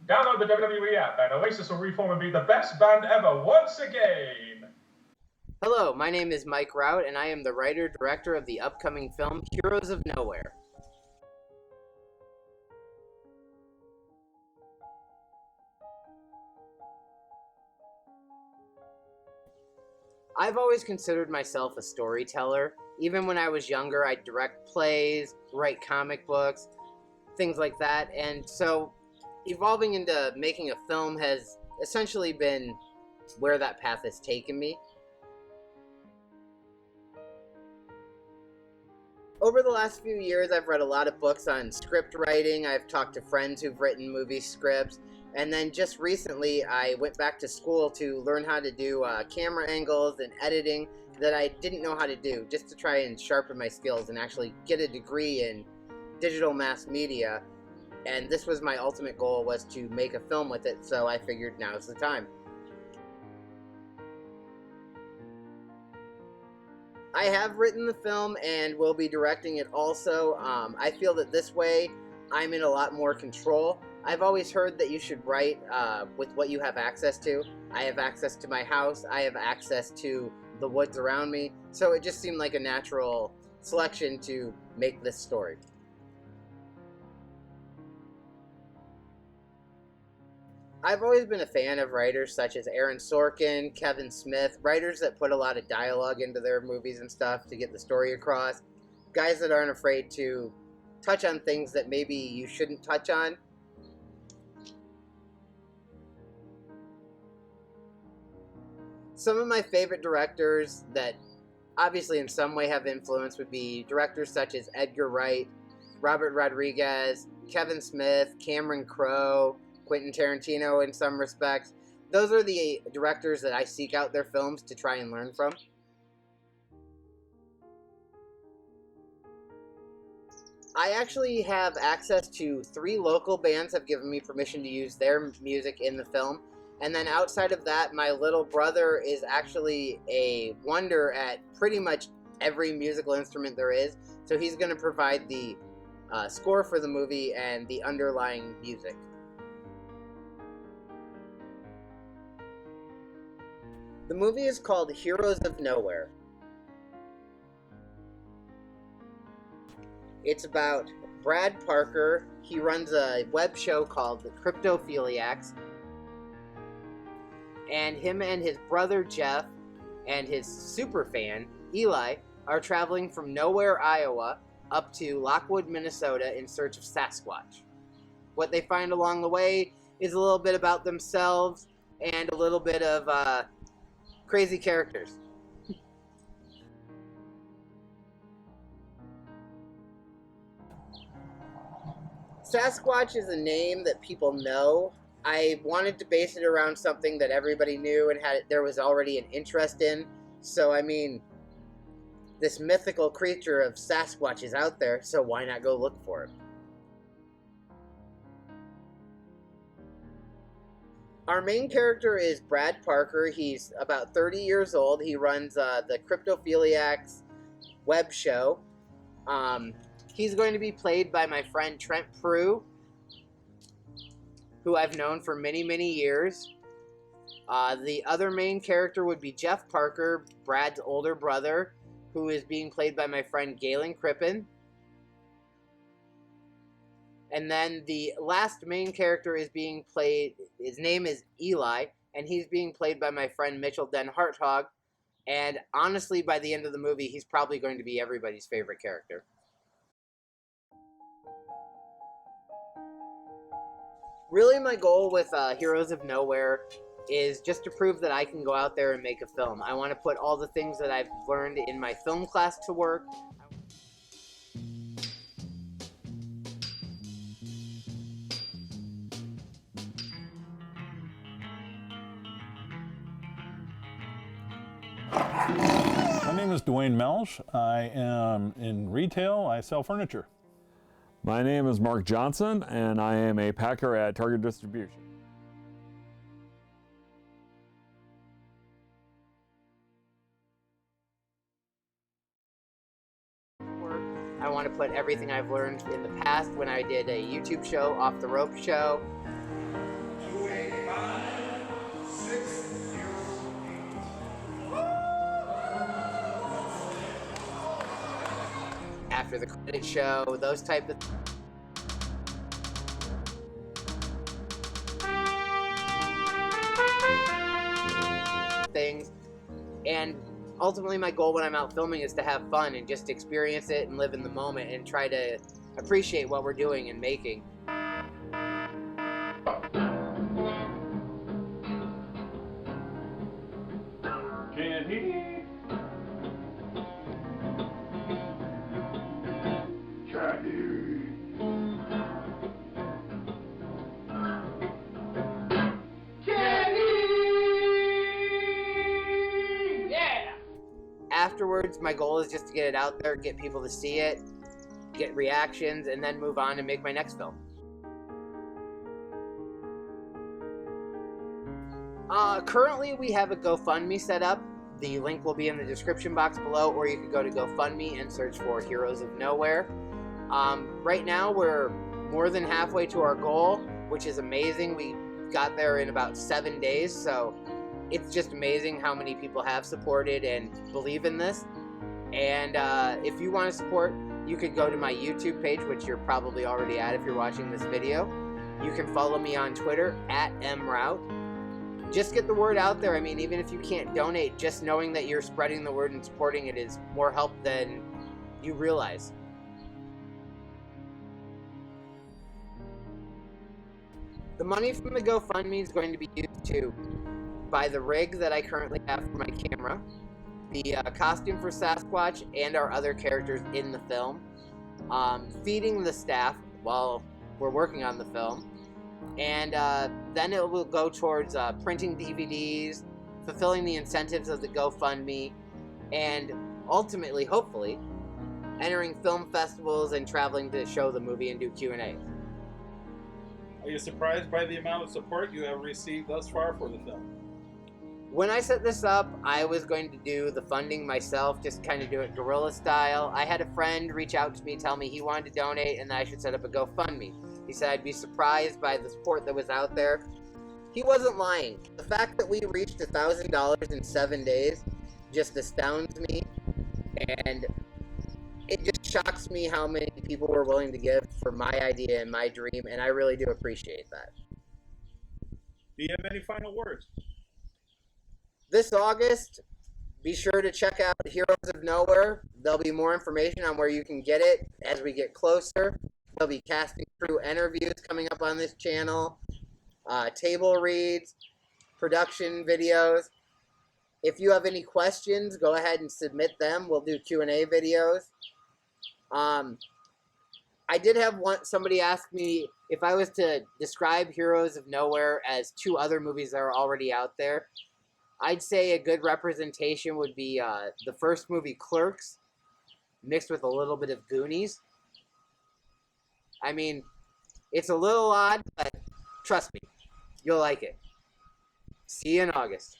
Download the WWE app and Oasis will reform and be the best band ever once again. Hello, my name is Mike Routt, and I am the writer-director of the upcoming film Heroes of Nowhere. I've always considered myself a storyteller. Even when I was younger, I'd direct plays, write comic books, things like that, and so evolving into making a film has essentially been where that path has taken me. Over the last few years, I've read a lot of books on script writing. I've talked to friends who've written movie scripts. And then just recently, I went back to school to learn how to do camera angles and editing that I didn't know how to do, just to try and sharpen my skills and actually get a degree in digital mass media. And this was my ultimate goal, was to make a film with it, so I figured now's the time. I have written the film and will be directing it also. I feel that this way I'm in a lot more control. I've always heard that you should write with what you have access to. I have access to my house, I have access to the woods around me, so it just seemed like a natural selection to make this story. I've always been a fan of writers such as Aaron Sorkin, Kevin Smith, writers that put a lot of dialogue into their movies and stuff to get the story across, guys that aren't afraid to touch on things that maybe you shouldn't touch on. Some of my favorite directors that obviously in some way have influence would be directors such as Edgar Wright, Robert Rodriguez, Kevin Smith, Cameron Crowe, Quentin Tarantino in some respects. Those are the directors that I seek out their films to try and learn from. I actually have access to 3 local bands have given me permission to use their music in the film. And then outside of that, my little brother is actually a wonder at pretty much every musical instrument there is. So he's going to provide the score for the movie and the underlying music. The movie is called Heroes of Nowhere. It's about Brad Parker. He runs a web show called The Cryptophiliacs. And him and his brother Jeff and his superfan, Eli, are traveling from Nowhere, Iowa, up to Lockwood, Minnesota in search of Sasquatch. What they find along the way is a little bit about themselves and a little bit of crazy characters. Sasquatch is a name that people know. I wanted to base it around something that everybody knew and there was already an interest in. So, I mean, this mythical creature of Sasquatch is out there, so why not go look for it? Our main character is Brad Parker. He's about 30 years old. He runs the Cryptophiliacs web show. He's going to be played by my friend Trent Prue, who I've known for many, many years. The other main character would be Jeff Parker, Brad's older brother, who is being played by my friend Galen Crippen. And then the last main character is being played, his name is Eli, and he's being played by my friend Mitchell Den Hartog. And honestly, by the end of the movie, he's probably going to be everybody's favorite character. Really, my goal with Heroes of Nowhere is just to prove that I can go out there and make a film. I want to put all the things that I've learned in my film class to work. My name is Dwayne Melsh. I am in retail. I sell furniture. My name is Mark Johnson, and I am a packer at Target Distribution. I want to put everything I've learned in the past when I did a YouTube show, Off the Rope Show. after the credit show, those type of things. And ultimately my goal when I'm out filming is to have fun and just experience it and live in the moment and try to appreciate what we're doing and making. Can he? Can he? Afterwards, my goal is just to get it out there, get people to see it, get reactions, and then move on and make my next film. Currently, we have a GoFundMe set up. The link will be in the description box below, or you could go to GoFundMe and search for Heroes of Nowhere. Right now, we're more than halfway to our goal, which is amazing. We got there in about 7 days, so it's just amazing how many people have supported and believe in this. And if you want to support, you could go to my YouTube page, which you're probably already at if you're watching this video. You can follow me on Twitter at @mroutt. Just get the word out there. I mean, even if you can't donate, just knowing that you're spreading the word and supporting it is more help than you realize. The money from the GoFundMe is going to be used to buy the rig that I currently have for my camera, the costume for Sasquatch and our other characters in the film, feeding the staff while we're working on the film, and then it will go towards printing DVDs, fulfilling the incentives of the GoFundMe, and ultimately, hopefully, entering film festivals and traveling to show the movie and do Q&A. Are you surprised by the amount of support you have received thus far for the film? When I set this up, I was going to do the funding myself, just kind of do it guerrilla style. I had a friend reach out to me, tell me he wanted to donate and that I should set up a GoFundMe. He said I'd be surprised by the support that was out there. He wasn't lying. The fact that we reached $1,000 in 7 days just astounds me, and it just shocks me how many people were willing to give for my idea and my dream, and I really do appreciate that. Do you have any final words? This August, be sure to check out Heroes of Nowhere. There'll be more information on where you can get it as we get closer. There'll be casting crew interviews coming up on this channel, table reads, production videos. If you have any questions, go ahead and submit them. We'll do Q&A videos. I did have somebody ask me if I was to describe Heroes of Nowhere as 2 other movies that are already out there. I'd say a good representation would be the first movie, Clerks, mixed with a little bit of Goonies. I mean, it's a little odd, but trust me, you'll like it. See you in August.